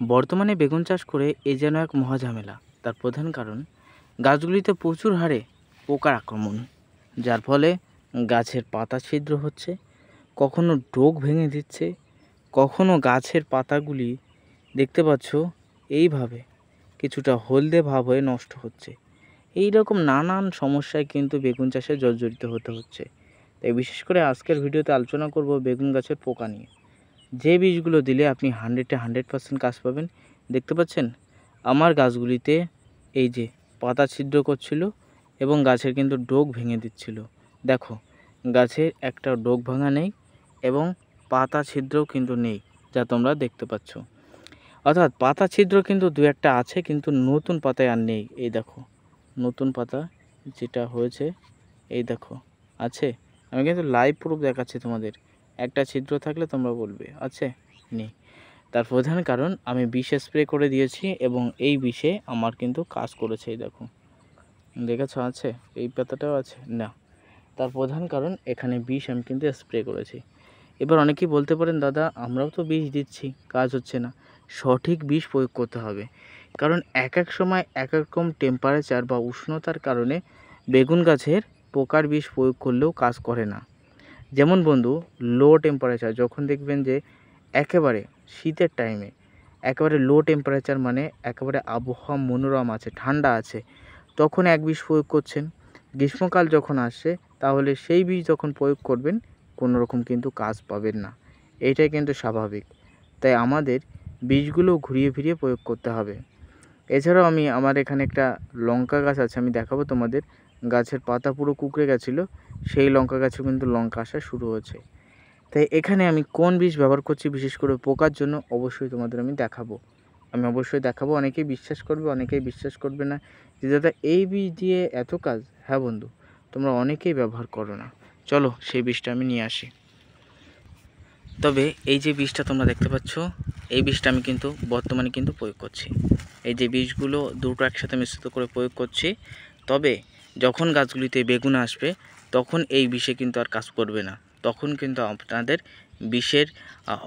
বর্তমানে বেগুন চাষ করে এ যেন এক মহাঝামেলা। তার প্রধান কারণ গাছগুলিতে প্রচুর হারে পোকার আক্রমণ, যার ফলে গাছের পাতা ছিদ্র হচ্ছে, কখনো ডোক ভেঙে দিচ্ছে, কখনো গাছের পাতাগুলি দেখতে পাচ্ছ এইভাবে কিছুটা হলদে ভাব হয়ে নষ্ট হচ্ছে। এই রকম নানান সমস্যায় কিন্তু বেগুন চাষে জর্জরিত হতে হচ্ছে। তাই বিশেষ করে আজকের ভিডিওতে আলোচনা করব বেগুন গাছের পোকা নিয়ে। যে বীজগুলো দিলে আপনি 100% কাজ পাবেন। দেখতে পাচ্ছেন আমার গাছগুলিতে এই যে পাতা ছিদ্র করছিল এবং গাছের কিন্তু ডোক ভেঙে দিচ্ছিল। দেখো গাছের একটা ডোক ভাঙা নেই এবং পাতা ছিদ্রও কিন্তু নেই, যা তোমরা দেখতে পাচ্ছ। অর্থাৎ পাতা ছিদ্র কিন্তু দু একটা আছে, কিন্তু নতুন পাতায় আর নেই। এই দেখো নতুন পাতা যেটা হয়েছে, এই দেখো আছে। আমি কিন্তু লাইভ প্রুফ দেখাচ্ছি তোমাদের। একটা ছিদ্র থাকলে তোমরা বলবে আছে, নেই। তার প্রধান কারণ আমি বিষ স্প্রে করে দিয়েছি এবং এই বিষে আমার কিন্তু কাজ করেছে। এই দেখো দেখেছ আছে, এই পাতাটাও আছে না। তার প্রধান কারণ এখানে বিষ আমি কিন্তু স্প্রে করেছি। এবার অনেকেই বলতে পারেন, দাদা আমরাও তো বিষ দিচ্ছি, কাজ হচ্ছে না। সঠিক বিষ প্রয়োগ করতে হবে, কারণ এক এক সময় এক এক রকম টেম্পারেচার বা উষ্ণতার কারণে বেগুন গাছের পোকার বিষ প্রয়োগ করলেও কাজ করে না। যেমন বন্ধু, লো টেম্পারেচার যখন দেখবেন যে একেবারে শীতের টাইমে একেবারে লো টেম্পারেচার, মানে একেবারে আবহাওয়া মনোরম আছে, ঠান্ডা আছে, তখন এক বিষ প্রয়োগ করছেন। গ্রীষ্মকাল যখন আসছে তাহলে সেই বিষ যখন প্রয়োগ করবেন কোনো রকম কিন্তু কাজ পাবেন না। এইটাই কিন্তু স্বাভাবিক। তাই আমাদের বীজগুলো ঘুরিয়ে ফিরিয়ে প্রয়োগ করতে হবে। এছাড়াও আমার এখানে একটা লঙ্কা গাছ আছে, আমি দেখাবো তোমাদের। গাছের পাতা পুরো কুঁকড়ে গেছিলো, সেই লঙ্কা গাছেও কিন্তু লঙ্কা আসা শুরু হয়েছে। তাই এখানে আমি কোন বীজ ব্যবহার করছি বিশেষ করে পোকার জন্য অবশ্যই তোমাদের আমি অবশ্যই দেখাবো। অনেকেই বিশ্বাস করবে, অনেকেই বিশ্বাস করবে না যে দাদা এই বীজ দিয়ে এত কাজ। হ্যাঁ বন্ধু, তোমরা অনেকেই ব্যবহার করো না। চলো সেই বীজটা আমি নিয়ে আসি। তবে এই যে বীজটা তোমরা দেখতে পাচ্ছ, এই বীজটা আমি কিন্তু বর্তমানে কিন্তু প্রয়োগ করছি। এই যে বীজগুলো দুটো একসাথে মিশ্রিত করে প্রয়োগ করছি। তবে যখন গাছগুলিতে বেগুন আসবে তখন এই বিষে কিন্তু আর কাজ করবে না। তখন কিন্তু আপনাদের বিষের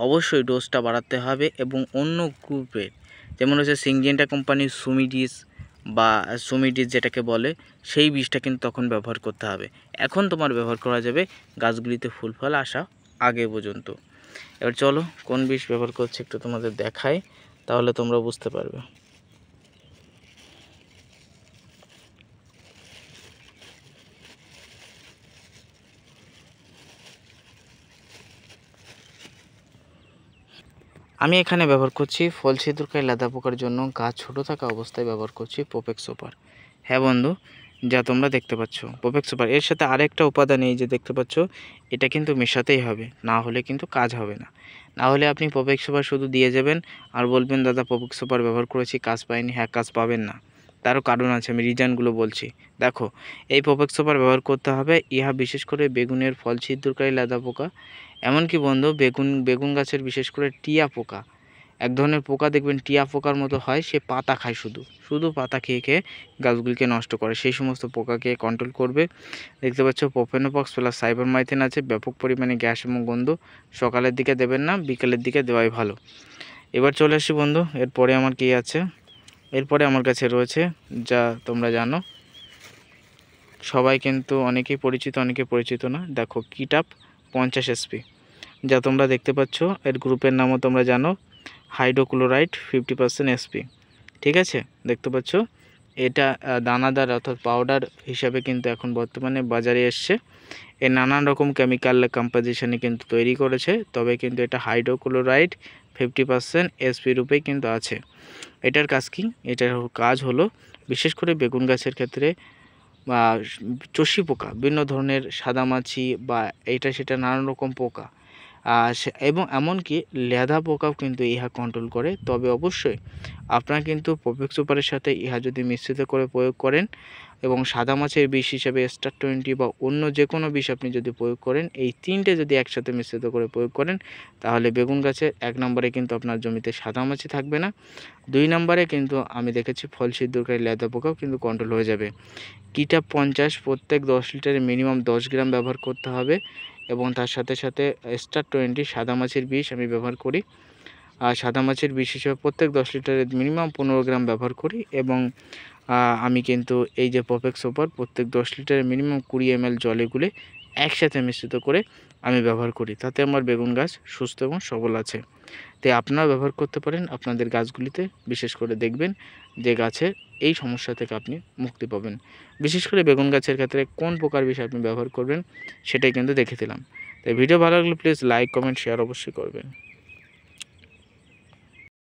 অবশ্যই ডোজটা বাড়াতে হবে এবং অন্য গ্রুপের, যেমন হচ্ছে সিঙ্গেন্টা কোম্পানির সুমিডিস যেটাকে বলে, সেই বীজটা কিন্তু তখন ব্যবহার করতে হবে। এখন তোমার ব্যবহার করা যাবে গাছগুলিতে ফুল ফল আসা আগে পর্যন্ত। এবার চলো কোন বিষ ব্যবহার করছি একটু তোমাদের দেখাই, তাহলে তোমরা বুঝতে পারবে। আমি এখানে ব্যবহার করছি ফল ছিদ্রকারী লেদা পোকার জন্য গাছ ছোট থাকা অবস্থায় ব্যবহার করছি প্রোপেক্স সুপার। হ্যাঁ বন্ধু, যা তোমরা দেখতে পাচ্ছ প্রোপেক্স সুপার, এর সাথে আরেকটা উপাদান এই যে দেখতে পাচ্ছ, এটা কিন্তু মেশাতেই হবে, না হলে কিন্তু কাজ হবে না। না হলে আপনি প্রোপেক্স সুপার শুধু দিয়ে যাবেন আর বলবেন দাদা প্রোপেক্স সুপার ব্যবহার করেছি কাজ পাইনি। হ্যাঁ, কাজ পাবেন না, তারও কারণ আছে, আমি রিজনগুলো বলছি। দেখো, এই প্রোপেক্স সুপার ব্যবহার করতে হবে, ইহা বিশেষ করে বেগুনের ফল ছিদ্রকারী লেদা পোকা, এমনকি বন্ধু বেগুন গাছের বিশেষ করে টিয়া পোকা, এক ধরনের পোকা দেখবেন টিয়া পোকার মতো হয়, সে পাতা খায়, শুধু পাতা খেয়ে খেয়ে গাছগুলিকে নষ্ট করে, সেই সমস্ত পোকাকে কন্ট্রোল করবে। দেখতে পাচ্ছ প্রোফেনোপক্স প্লাস সাইবারমাইথিন আছে। ব্যাপক পরিমাণে গ্যাস এবং গন্ধ, সকালের দিকে দেবেন না, বিকেলের দিকে দেওয়াই ভালো। এবার চলে আসি বন্ধু, এরপরে আমার কি আছে। এরপরে আমার কাছে রয়েছে, যা তোমরা জানো সবাই, কিন্তু অনেকেই পরিচিত অনেকে পরিচিত না। দেখো কিটাপ 50 SP, যা তোমরা দেখতে পাচ্ছ। এর গ্রুপের নামও তোমরা জানো, হাইড্রোক্লোরাইড 50% SP। ঠিক আছে, দেখতে পাচ্ছ এটা দানাদার অর্থাৎ পাউডার হিসাবে কিন্তু এখন বর্তমানে বাজারে এসছে। এর নানান রকম কেমিক্যাল কম্পোজিশনে কিন্তু তৈরি করেছে, তবে কিন্তু এটা হাইড্রোক্লোরাইড 50% SP রূপেই কিন্তু আছে। এটার কাজ কি? এটার কাজ হলো বিশেষ করে বেগুন গাছের ক্ষেত্রে বা চষি পোকা, বিভিন্ন ধরনের সাদামাছি বা এইটা সেটা নানান রকম পোকা, এবং এমনকি লেদা পোকাও কিন্তু ইহা কন্ট্রোল করে। তবে অবশ্যই আপনারা কিন্তু প্রোপেক্স সুপারের সাথে ইহা যদি মিশ্রিত করে প্রয়োগ করেন এবং সাদা মাছের বিষ হিসেবে স্টার 20 বা অন্য যে কোনো বিষ আপনি যদি প্রয়োগ করেন, এই তিনটে যদি একসাথে মিশ্রিত করে প্রয়োগ করেন, তাহলে বেগুন গাছের 1 নম্বরে কিন্তু আপনার জমিতে সাদা মাছি থাকবে না, 2 নম্বরে কিন্তু আমি দেখেছি ফল ছিদ্রকারী লেদা পোকাও কিন্তু কন্ট্রোল হয়ে যাবে। কিটাপ 50 প্রত্যেক 10 লিটারে মিনিমাম 10 গ্রাম ব্যবহার করতে হবে এবং তার সাথে সাথে স্টার 20 সাদা মাছির বিষ আমি ব্যবহার করি। সাদা মাছির বিষ হিসেবে প্রত্যেক 10 লিটারে মিনিমাম 15 গ্রাম ব্যবহার করি এবং আমি কিন্তু এই যে পপেক্স সুপার প্রত্যেক 10 লিটারে মিনিমাম 20 ml জলে গুলে একসাথে মিশ্রিত করে আমি ব্যবহার করি। তাতে আমার বেগুন গাছ সুস্থ এবং সবল আছে। তাই আপনারাও ব্যবহার করতে পারেন আপনাদের গাছগুলিতে, বিশেষ করে দেখবেন যে গাছের এই সমস্যা থেকে আপনি মুক্তি পাবেন। বিশেষ করে বেগুন গাছের ক্ষেত্রে কোন প্রকার বিষ আপনি ব্যবহার করবেন সেটাই কিন্তু দেখে দিলাম। তাই ভিডিও ভালো লাগলে প্লিজ লাইক, কমেন্ট, শেয়ার অবশ্যই করবেন।